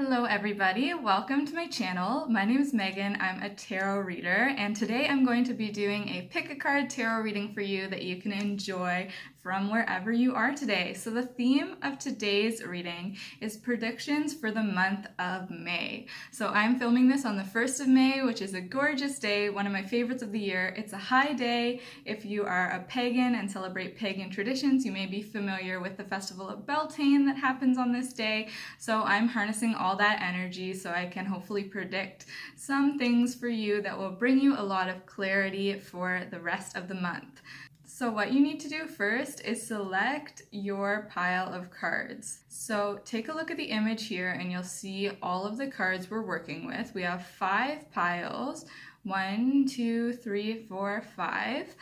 Hello everybody, welcome to my channel. My name is Megan, I'm a tarot reader, and today I'm going to be doing a pick a card tarot reading for you that you can enjoy from wherever you are today. So the theme of today's reading is predictions for the month of May. So I'm filming this on the 1st of May, which is a gorgeous day, one of my favorites of the year. It's a high day. If you are a pagan and celebrate pagan traditions, you may be familiar with the festival of Beltane that happens on this day. So I'm harnessing all that energy so I can hopefully predict some things for you that will bring you a lot of clarity for the rest of the month. So what you need to do first is select your pile of cards. So take a look at the image here and you'll see all of the cards we're working with. We have 5 piles, 1, 2, 3, 4, 5.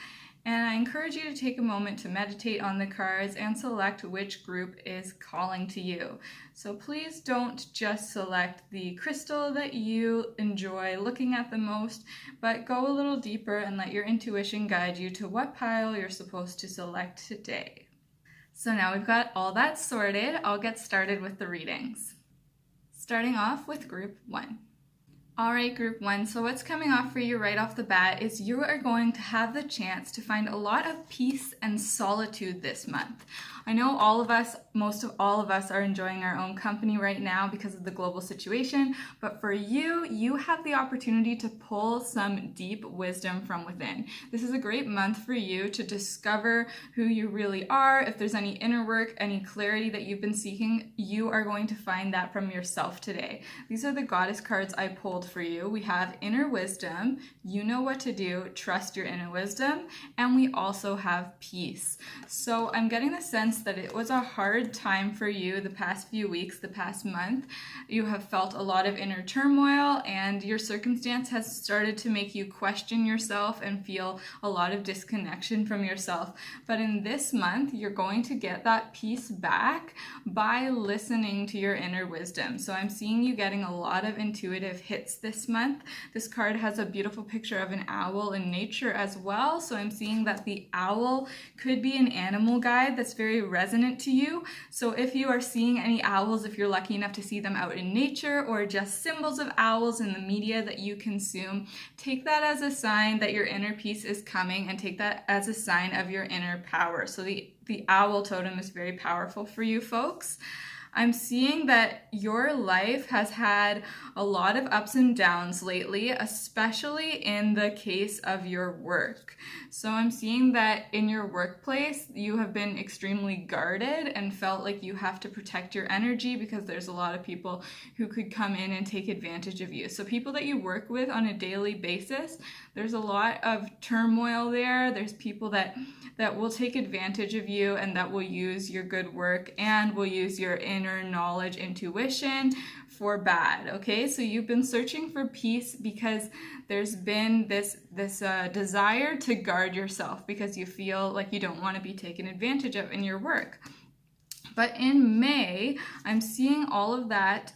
And I encourage you to take a moment to meditate on the cards and select which group is calling to you. So please don't just select the crystal that you enjoy looking at the most, but go a little deeper and let your intuition guide you to what pile you're supposed to select today. So now we've got all that sorted, I'll get started with the readings. Starting off with group 1. All right, group 1, so what's coming off for you right off the bat is you are going to have the chance to find a lot of peace and solitude this month. I know all of us, most of all of us are enjoying our own company right now because of the global situation, but for you, you have the opportunity to pull some deep wisdom from within. This is a great month for you to discover who you really are. If there's any inner work, any clarity that you've been seeking, you are going to find that from yourself today. These are the goddess cards I pulled for you. We have inner wisdom, you know what to do, trust your inner wisdom, and we also have peace. So I'm getting the sense that it was a hard time for you the past few weeks, the past month. You have felt a lot of inner turmoil and your circumstance has started to make you question yourself and feel a lot of disconnection from yourself. But in this month, you're going to get that peace back by listening to your inner wisdom. So I'm seeing you getting a lot of intuitive hits this month. This card has a beautiful picture of an owl in nature as well. So I'm seeing that the owl could be an animal guide that's very resonant to you. So if you are seeing any owls, if you're lucky enough to see them out in nature or just symbols of owls in the media that you consume, take that as a sign that your inner peace is coming and take that as a sign of your inner power. So the owl totem is very powerful for you folks. I'm seeing that your life has had a lot of ups and downs lately, especially in the case of your work. So I'm seeing that in your workplace, you have been extremely guarded and felt like you have to protect your energy because there's a lot of people who could come in and take advantage of you. So people that you work with on a daily basis, there's a lot of turmoil there. There's people that will take advantage of you and that will use your good work and will use your inner knowledge, intuition for bad, okay? So you've been searching for peace because there's been this desire to guard yourself because you feel like you don't want to be taken advantage of in your work. But in May, I'm seeing all of that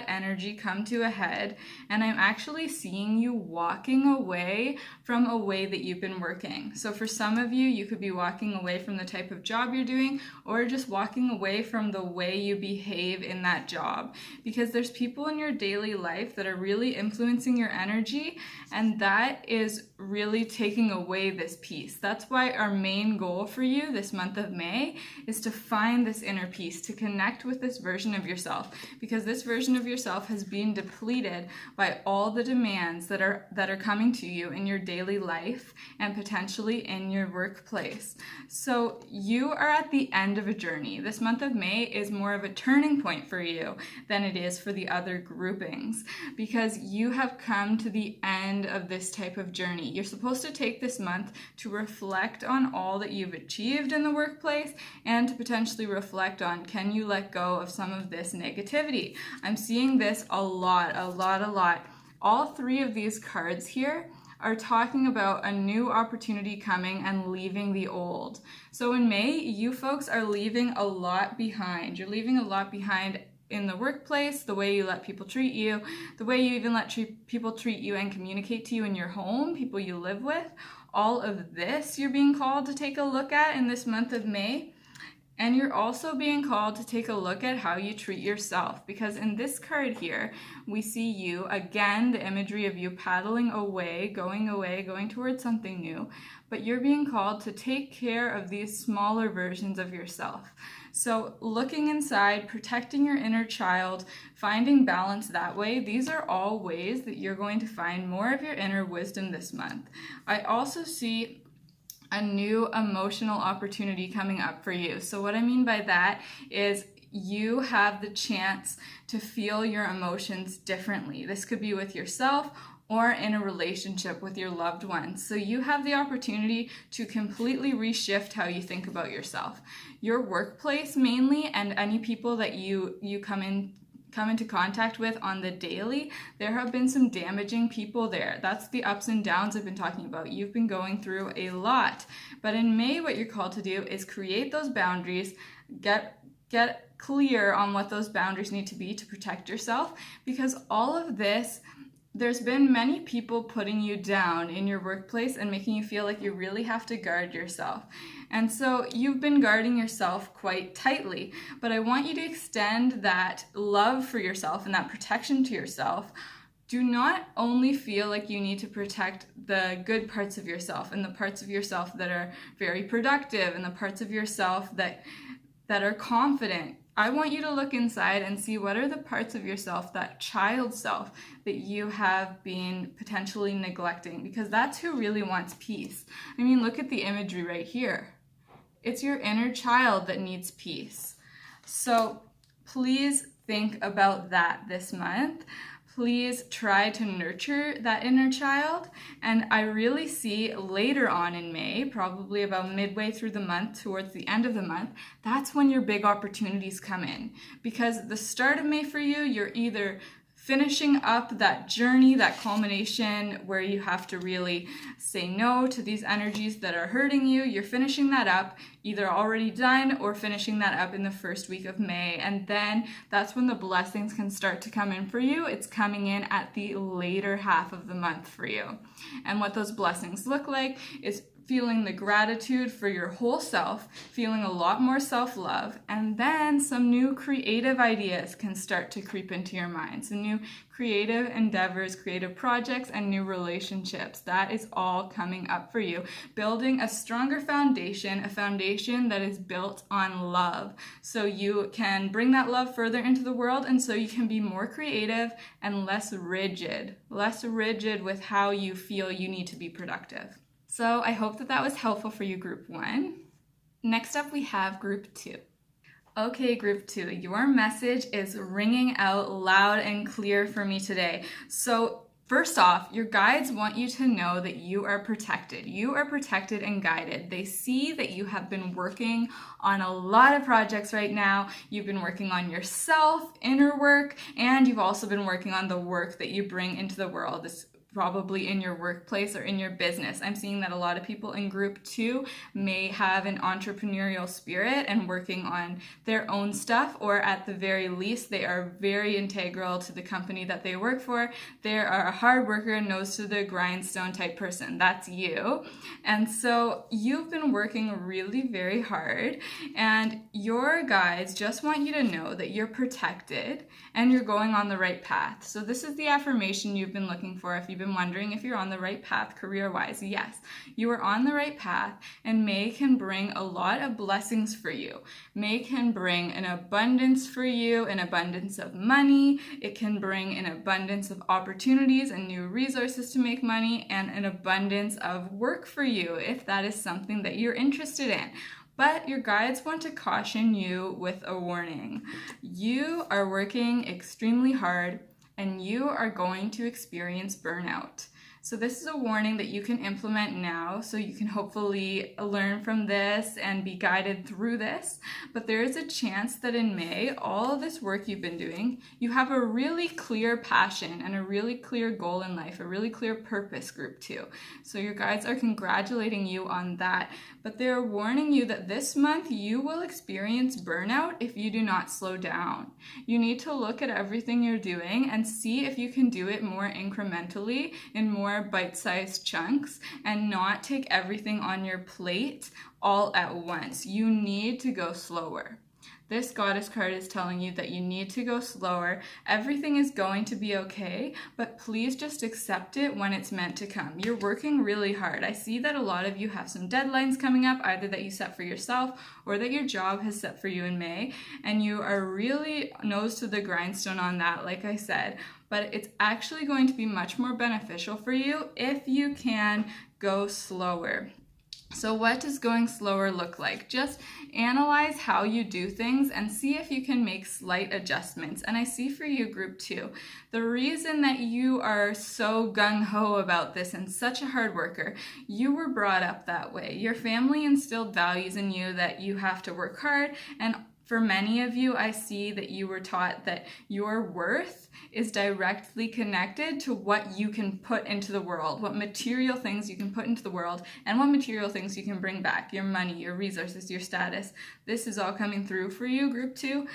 energy come to a head, and I'm actually seeing you walking away from a way that you've been working. So for some of you, you could be walking away from the type of job you're doing, or just walking away from the way you behave in that job. Because there's people in your daily life that are really influencing your energy, and that is really taking away this peace. That's why our main goal for you this month of May is to find this inner peace, to connect with this version of yourself, because this version of yourself has been depleted by all the demands that are coming to you in your daily life and potentially in your workplace. So you are at the end of a journey. This month of May is more of a turning point for you than it is for the other groupings, because you have come to the end of this type of journey. You're supposed to take this month to reflect on all that you've achieved in the workplace and to potentially reflect on, can you let go of some of this negativity? I'm seeing this a lot. All 3 of these cards here are talking about a new opportunity coming and leaving the old. So in May, you folks are leaving a lot behind. You're leaving a lot behind in the workplace, the way you let people treat you, the way you even let people treat you and communicate to you in your home, people you live with. All of this you're being called to take a look at in this month of May. And you're also being called to take a look at how you treat yourself, because in this card here, we see you, again, the imagery of you paddling away, going towards something new, but you're being called to take care of these smaller versions of yourself. So looking inside, protecting your inner child, finding balance that way, these are all ways that you're going to find more of your inner wisdom this month. I also see a new emotional opportunity coming up for you. So what I mean by that is you have the chance to feel your emotions differently. This could be with yourself or in a relationship with your loved ones. So you have the opportunity to completely reshift how you think about yourself. Your workplace mainly, and any people that you come into contact with on the daily, there have been some damaging people there. That's the ups and downs I've been talking about. You've been going through a lot. But in May, what you're called to do is create those boundaries, get clear on what those boundaries need to be to protect yourself, because all of this, there's been many people putting you down in your workplace and making you feel like you really have to guard yourself. And so you've been guarding yourself quite tightly, but I want you to extend that love for yourself and that protection to yourself. Do not only feel like you need to protect the good parts of yourself and the parts of yourself that are very productive and the parts of yourself that are confident. I want you to look inside and see what are the parts of yourself, that child self, that you have been potentially neglecting, because that's who really wants peace. I mean, look at the imagery right here. It's your inner child that needs peace. So please think about that this month. Please try to nurture that inner child. And I really see later on in May, probably about midway through the month, towards the end of the month, that's when your big opportunities come in. Because the start of May for you, you're either finishing up that journey, that culmination where you have to really say no to these energies that are hurting you. You're finishing that up, either already done or finishing that up in the first week of May. And then that's when the blessings can start to come in for you. It's coming in at the later half of the month for you. And what those blessings look like is feeling the gratitude for your whole self, feeling a lot more self-love, and then some new creative ideas can start to creep into your mind. Some new creative endeavors, creative projects, and new relationships. That is all coming up for you. Building a stronger foundation, a foundation that is built on love. So you can bring that love further into the world, and so you can be more creative and less rigid with how you feel you need to be productive. So I hope that was helpful for you, Group 1. Next up, we have Group 2. Okay, Group 2, your message is ringing out loud and clear for me today. So first off, your guides want you to know that you are protected. You are protected and guided. They see that you have been working on a lot of projects right now. You've been working on yourself, inner work, and you've also been working on the work that you bring into the world. This probably in your workplace or in your business. I'm seeing that a lot of people in Group 2 may have an entrepreneurial spirit and working on their own stuff, or at the very least, they are very integral to the company that they work for. They are a hard worker, nose to the grindstone type person. That's you. And so you've been working really very hard, and your guides just want you to know that you're protected and you're going on the right path. So this is the affirmation you've been looking for if you've been wondering if you're on the right path career-wise. Yes, you are on the right path, and May can bring a lot of blessings for you. May can bring an abundance for you, an abundance of money. It can bring an abundance of opportunities and new resources to make money, and an abundance of work for you if that is something that you're interested in. But your guides want to caution you with a warning. You are working extremely hard, and you are going to experience burnout. So this is a warning that you can implement now, so you can hopefully learn from this and be guided through this. But there is a chance that in May, all of this work you've been doing, you have a really clear passion and a really clear goal in life, a really clear purpose, Group 2. So your guides are congratulating you on that, but they're warning you that this month you will experience burnout if you do not slow down. You need to look at everything you're doing and see if you can do it more incrementally, in more more bite-sized chunks and not take everything on your plate all at once. You need to go slower. This Goddess card is telling you that you need to go slower. Everything is going to be okay, but please just accept it when it's meant to come. You're working really hard. I see that a lot of you have some deadlines coming up, either that you set for yourself or that your job has set for you in May, and you are really nose to the grindstone on that, like I said. But it's actually going to be much more beneficial for you if you can go slower. So what does going slower look like? Just analyze how you do things and see if you can make slight adjustments. And I see for you, group 2, the reason that you are so gung-ho about this and such a hard worker, you were brought up that way. Your family instilled values in you that you have to work hard, and for many of you, I see that you were taught that your worth is directly connected to what you can put into the world, what material things you can put into the world, and what material things you can bring back, your money, your resources, your status. This is all coming through for you, group 2.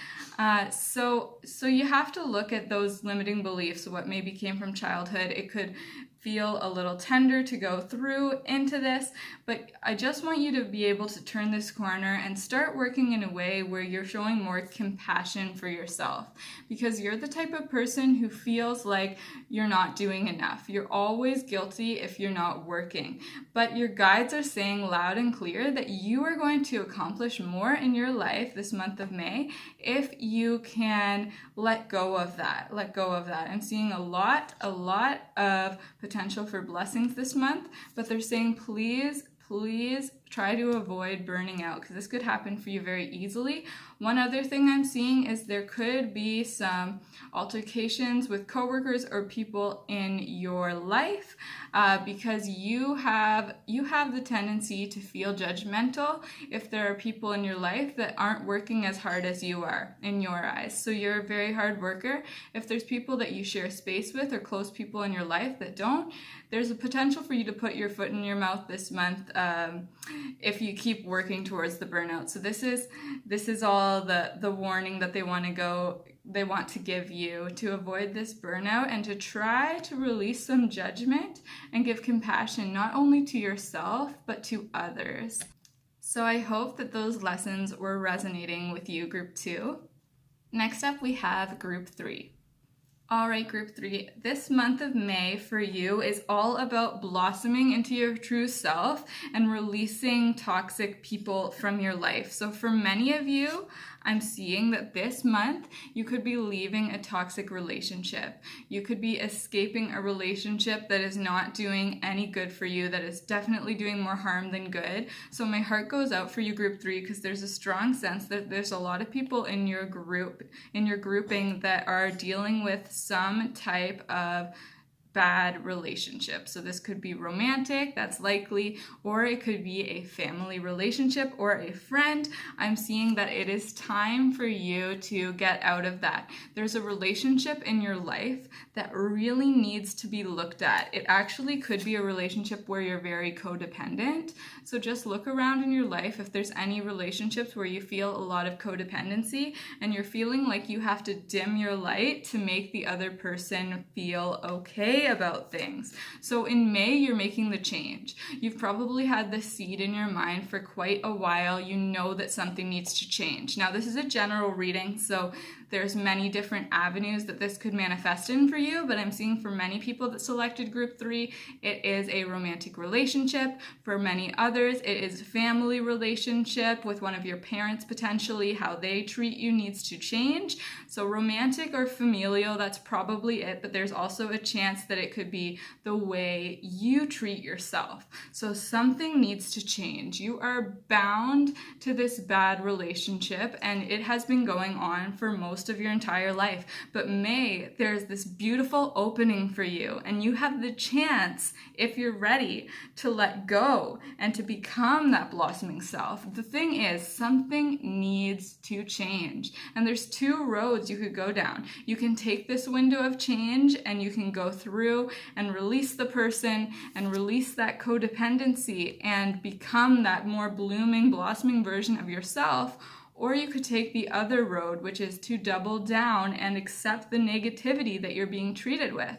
So you have to look at those limiting beliefs, what maybe came from childhood. It could feel a little tender to go through into this, but I just want you to be able to turn this corner and start working in a way where you're showing more compassion for yourself, because you're the type of person who feels like you're not doing enough. You're always guilty if you're not working, but your guides are saying loud and clear that you are going to accomplish more in your life this month of May if you can let go of that. I'm seeing a lot of potential for blessings this month, but they're saying please try to avoid burning out, because this could happen for you very easily. One other thing I'm seeing is there could be some altercations with coworkers or people in your life because you have the tendency to feel judgmental if there are people in your life that aren't working as hard as you are in your eyes. So you're a very hard worker. If there's people that you share space with or close people in your life that don't, there's a potential for you to put your foot in your mouth this month if you keep working towards the burnout. So this is all the warning that they want to give you to avoid this burnout and to try to release some judgment and give compassion not only to yourself but to others. So I hope that those lessons were resonating with you, group 2. Next up we have group 3. All right, group 3, this month of May for you is all about blossoming into your true self and releasing toxic people from your life. So for many of you, I'm seeing that this month you could be leaving a toxic relationship. You could be escaping a relationship that is not doing any good for you, that is definitely doing more harm than good. So my heart goes out for you, group 3, because there's a strong sense that there's a lot of people in your grouping that are dealing with some type of bad relationship. So this could be romantic, that's likely, or it could be a family relationship or a friend. I'm seeing that it is time for you to get out of that. There's a relationship in your life that really needs to be looked at. It actually could be a relationship where you're very codependent. So just look around in your life if there's any relationships where you feel a lot of codependency and you're feeling like you have to dim your light to make the other person feel okay about things. So in May, you're making the change. You've probably had this seed in your mind for quite a while. You know that something needs to change. Now, this is a general reading, so there's many different avenues that this could manifest in for you, but I'm seeing for many people that selected group 3, it is a romantic relationship. For many others, it is a family relationship with one of your parents potentially. How they treat you needs to change. So romantic or familial, that's probably it, but there's also a chance that it could be the way you treat yourself. So something needs to change. You are bound to this bad relationship, and it has been going on for most of your entire life. But May, there's this beautiful opening for you, and you have the chance, if you're ready, to let go and to become that blossoming self. The thing is, something needs to change, and there's 2 roads you could go down. You can take this window of change and you can go through and release the person and release that codependency and become that more blooming, blossoming version of yourself. Or you could take the other road, which is to double down and accept the negativity that you're being treated with.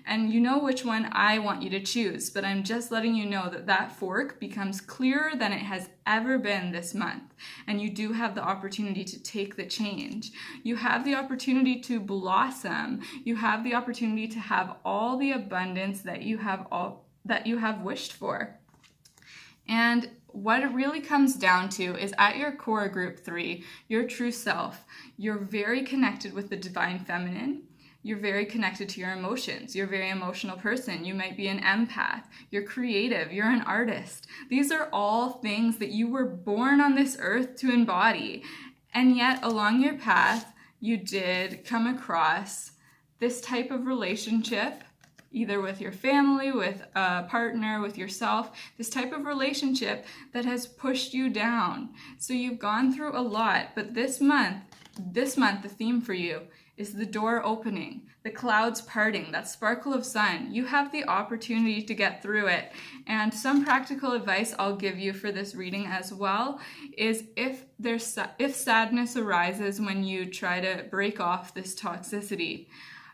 And you know which one I want you to choose, but I'm just letting you know that that fork becomes clearer than it has ever been this month. And you do have the opportunity to take the change. You have the opportunity to blossom. You have the opportunity to have all the abundance that you have wished for. And what it really comes down to is at your core, group 3, your true self, you're very connected with the divine feminine. You're very connected to your emotions. You're a very emotional person. You might be an empath. You're creative. You're an artist. These are all things that you were born on this earth to embody. And yet along your path, you did come across this type of relationship, either with your family, with a partner, with yourself, this type of relationship that has pushed you down. So you've gone through a lot, but this month, the theme for you is the door opening, the clouds parting, that sparkle of sun. You have the opportunity to get through it. And some practical advice I'll give you for this reading as well is if sadness arises when you try to break off this toxicity,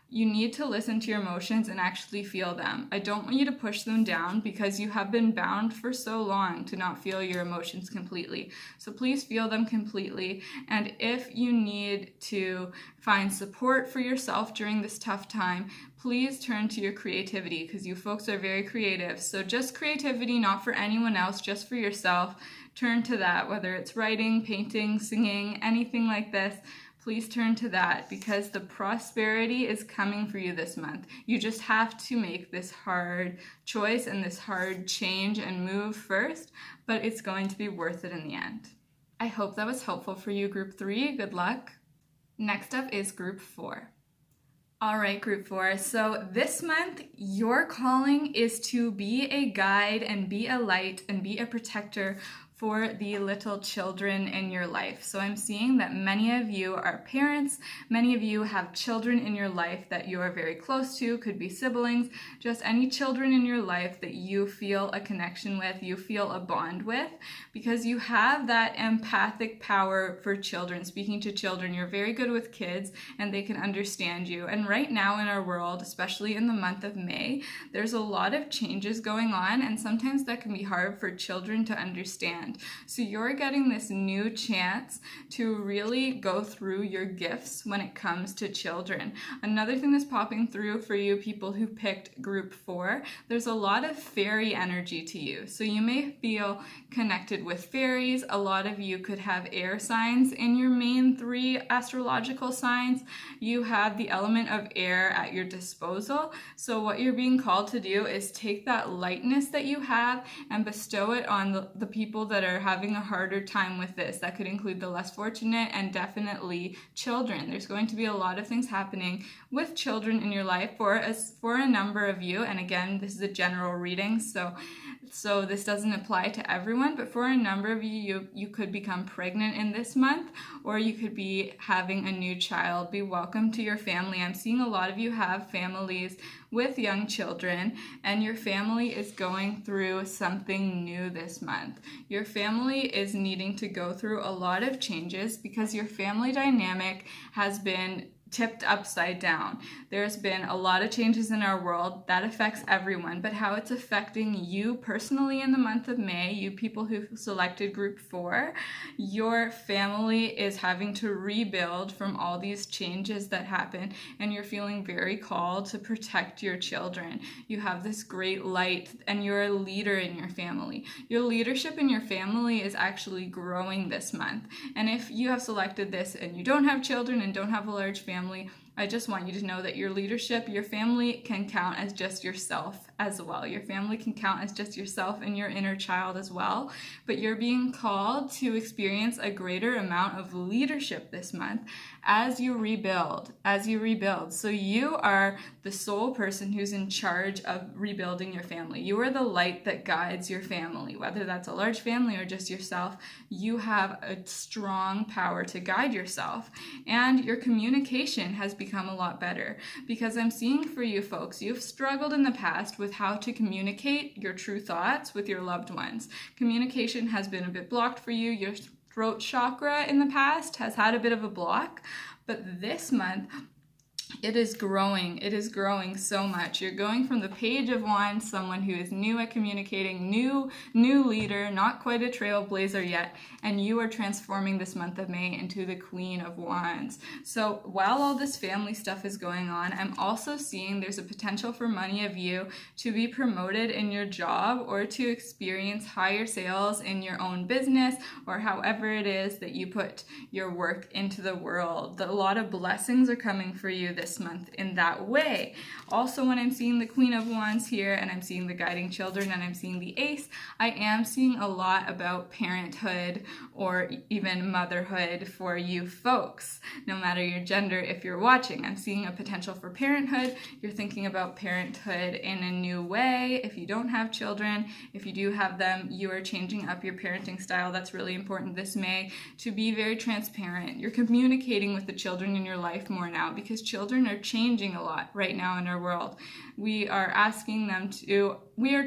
you need to listen to your emotions and actually feel them. I don't want you to push them down because you have been bound for so long to not feel your emotions completely. So please feel them completely. And if you need to find support for yourself during this tough time, please turn to your creativity because you folks are very creative. So just creativity, not for anyone else, just for yourself. Turn to that, whether it's writing, painting, singing, anything like this. Please turn to that because the prosperity is coming for you this month. You just have to make this hard choice and this hard change and move first, but it's going to be worth it in the end. I hope that was helpful for you, group 3. Good luck. Next up is group 4. All right, group 4. So this month, your calling is to be a guide and be a light and be a protector for the little children in your life. So I'm seeing that many of you are parents, many of you have children in your life that you are very close to, could be siblings, just any children in your life that you feel a connection with, you feel a bond with, because you have that empathic power for children, speaking to children. You're very good with kids and they can understand you. And right now in our world, especially in the month of May, there's a lot of changes going on and sometimes that can be hard for children to understand. So you're getting this new chance to really go through your gifts when it comes to children. Another thing that's popping through for you people who picked group 4, there's a lot of fairy energy to you. So you may feel connected with fairies. A lot of you could have air signs in your main 3 astrological signs. You have the element of air at your disposal. So what you're being called to do is take that lightness that you have and bestow it on the people that are having a harder time with this. That could include the less fortunate and definitely children. There's going to be a lot of things happening with children in your life for a number of you. And again, this is a general reading, so this doesn't apply to everyone, but for a number of you, you could become pregnant in this month, or you could be having a new child. Be welcome to your family. I'm seeing a lot of you have families with young children, and your family is going through something new this month. Your family is needing to go through a lot of changes because your family dynamic has been tipped upside down. There's been a lot of changes in our world that affects everyone, but how it's affecting you personally in the month of May, you people who selected group 4, your family is having to rebuild from all these changes that happen, and you're feeling very called to protect your children. You have this great light and you're a leader in your family. Your leadership in your family is actually growing this month. And if you have selected this and you don't have children and don't have a large family, I just want you to know that your leadership, your family can count as just yourself as well. Your family can count as just yourself and your inner child as well. But you're being called to experience a greater amount of leadership this month as you rebuild. So you are the sole person who's in charge of rebuilding your family. You are the light that guides your family, whether that's a large family or just yourself. You have a strong power to guide yourself, and your communication has become a lot better, because I'm seeing for you folks, you've struggled in the past with how to communicate your true thoughts with your loved ones. Communication has been a bit blocked for you. You're throat chakra in the past has had a bit of a block, but this month it is growing. It is growing so much. You're going from the Page of Wands, someone who is new at communicating, new leader, not quite a trailblazer yet, and you are transforming this month of May into the Queen of Wands. So while all this family stuff is going on, I'm also seeing there's a potential for many of you to be promoted in your job or to experience higher sales in your own business, or however it is that you put your work into the world. A lot of blessings are coming for you this month in that way. Also, when I'm seeing the Queen of Wands here, and I'm seeing the guiding children, and I'm seeing the Ace, I am seeing a lot about parenthood or even motherhood for you folks, no matter your gender. If you're watching, I'm seeing a potential for parenthood. You're thinking about parenthood in a new way. If you don't have children, if you do have them, you are changing up your parenting style. That's really important this May, to be very transparent. You're communicating with the children in your life more now, because children are changing a lot right now in our world. We are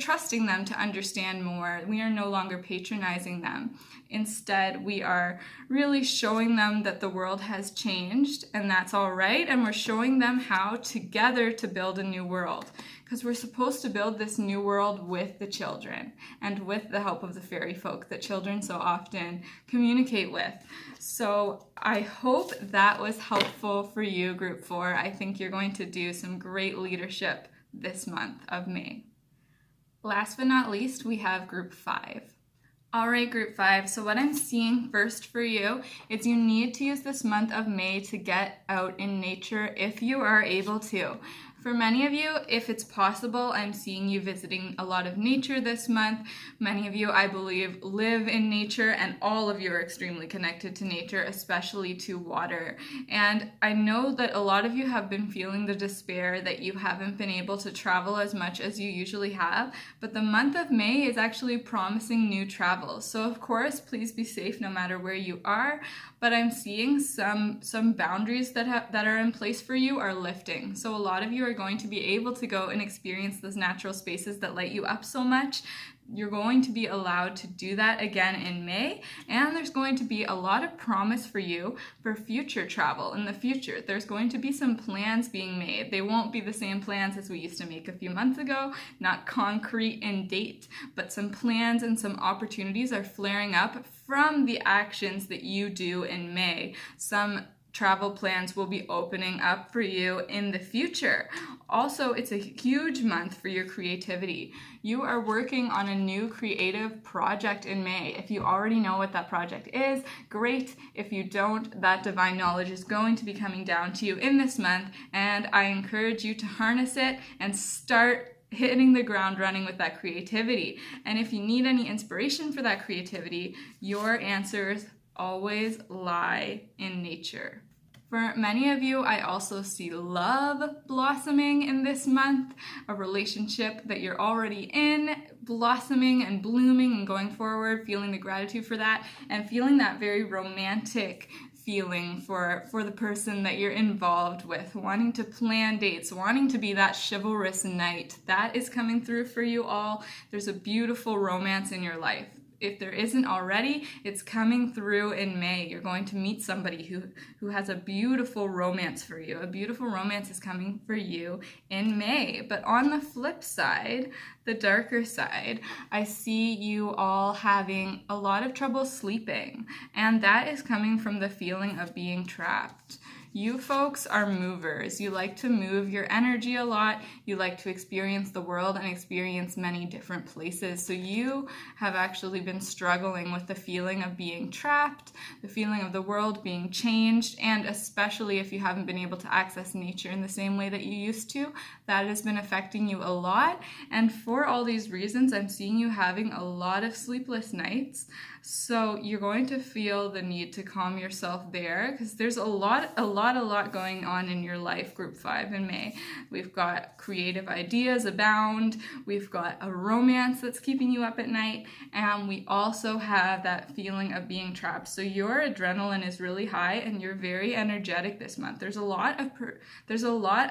trusting them to understand more. We are no longer patronizing them. Instead, we are really showing them that the world has changed and that's all right, and we're showing them how together to build a new world. Because we're supposed to build this new world with the children and with the help of the fairy folk that children so often communicate with. So I hope that was helpful for you, Group 4. I think you're going to do some great leadership this month of May. Last but not least, we have Group 5. All right, Group 5, so what I'm seeing first for you is you need to use this month of May to get out in nature if you are able to. For many of you, if it's possible, I'm seeing you visiting a lot of nature this month. Many of you, I believe, live in nature, and all of you are extremely connected to nature, especially to water. And I know that a lot of you have been feeling the despair that you haven't been able to travel as much as you usually have, but the month of May is actually promising new travel. So of course, please be safe no matter where you are, but I'm seeing some boundaries that are in place for you are lifting. So a lot of you are going to be able to go and experience those natural spaces that light you up so much. You're going to be allowed to do that again in May, and there's going to be a lot of promise for you for future travel in the future. There's going to be some plans being made. They won't be the same plans as we used to make a few months ago, not concrete in date, but some plans and some opportunities are flaring up from the actions that you do in May. Some travel plans will be opening up for you in the future. Also, it's a huge month for your creativity. You are working on a new creative project in May. If you already know what that project is, great. If you don't, that divine knowledge is going to be coming down to you in this month, and I encourage you to harness it and start hitting the ground running with that creativity. And if you need any inspiration for that creativity, your answers always lie in nature. For many of you, I also see love blossoming in this month, a relationship that you're already in, blossoming and blooming and going forward, feeling the gratitude for that, and feeling that very romantic feeling for the person that you're involved with, wanting to plan dates, wanting to be that chivalrous knight. That is coming through for you all. There's a beautiful romance in your life. If there isn't already, it's coming through in May. You're going to meet somebody who has a beautiful romance for you. A beautiful romance is coming for you in May. But on the flip side, the darker side, I see you all having a lot of trouble sleeping. And that is coming from the feeling of being trapped. You folks are movers. You like to move your energy a lot. You like to experience the world and experience many different places. So you have actually been struggling with the feeling of being trapped, the feeling of the world being changed, and especially if you haven't been able to access nature in the same way that you used to, that has been affecting you a lot. And for all these reasons, I'm seeing you having a lot of sleepless nights. So you're going to feel the need to calm yourself there, because there's a lot going on in your life, Group 5 in May. We've got creative ideas abound, we've got a romance that's keeping you up at night, and we also have that feeling of being trapped. So your adrenaline is really high and you're very energetic this month. There's a lot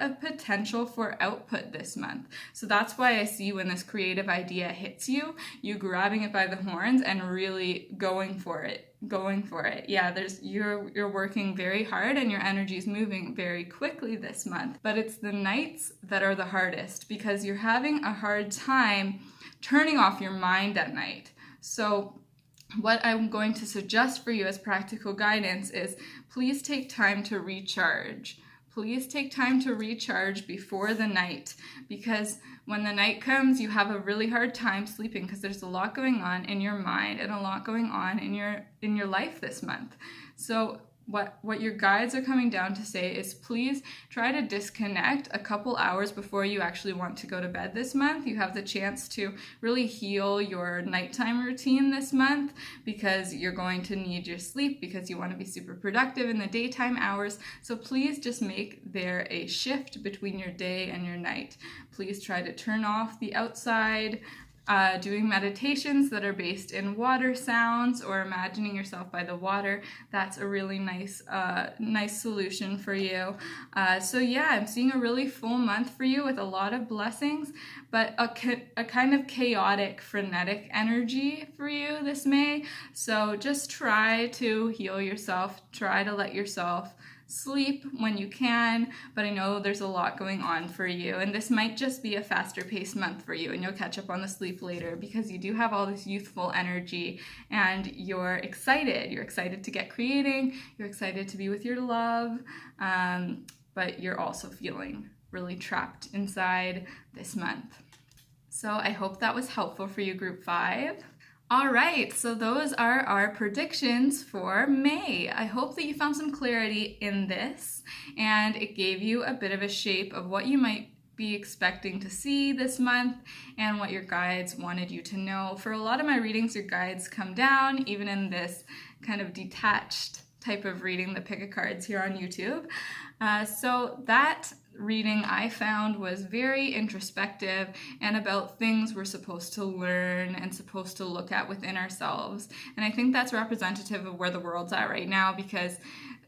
of potential for output this month. So that's why I see when this creative idea hits you, you grabbing it by the horns and really going for it. going for it. Yeah, you're working very hard and your energy is moving very quickly this month, but it's the nights that are the hardest because you're having a hard time turning off your mind at night. So what I'm going to suggest for you as practical guidance is please take time to recharge. Please take time to recharge before the night, because when the night comes, you have a really hard time sleeping because there's a lot going on in your mind and a lot going on in your life this month. So what your guides are coming down to say is please try to disconnect a couple hours before you actually want to go to bed this month. You have the chance to really heal your nighttime routine this month because you're going to need your sleep because you want to be super productive in the daytime hours. So please just make there a shift between your day and your night. Please try to turn off the outside, doing meditations that are based in water sounds or imagining yourself by the water. That's a really nice solution for you. So yeah, I'm seeing a really full month for you with a lot of blessings, but a kind of chaotic, frenetic energy for you this May. So just try to heal yourself, try to let yourself sleep when you can, but I know there's a lot going on for you, and this might just be a faster paced month for you, and you'll catch up on the sleep later because you do have all this youthful energy and you're excited to get creating, you're excited to be with your love, but you're also feeling really trapped inside this month. So I hope that was helpful for you, Group 5. All right, so those are our predictions for May. I hope that you found some clarity in this and it gave you a bit of a shape of what you might be expecting to see this month and what your guides wanted you to know. For a lot of my readings, your guides come down, even in this kind of detached type of reading, the pick a cards here on YouTube. So that reading I found was very introspective and about things we're supposed to learn and supposed to look at within ourselves. And I think that's representative of where the world's at right now, because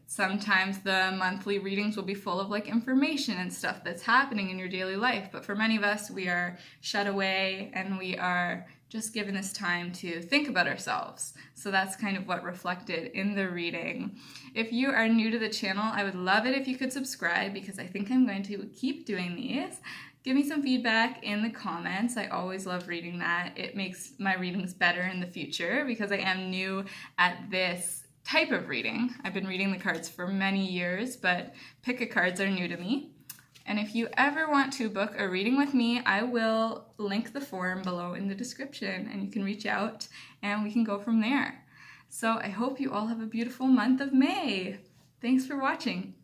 sometimes the monthly readings will be full of like information and stuff that's happening in your daily life. But for many of us, we are shut away and we are just given this time to think about ourselves. So that's kind of what reflected in the reading. If you are new to the channel, I would love it if you could subscribe because I think I'm going to keep doing these. Give me some feedback in the comments. I always love reading that. It makes my readings better in the future because I am new at this type of reading. I've been reading the cards for many years, but pick a cards are new to me. And if you ever want to book a reading with me, I will link the form below in the description and you can reach out and we can go from there. So I hope you all have a beautiful month of May. Thanks for watching.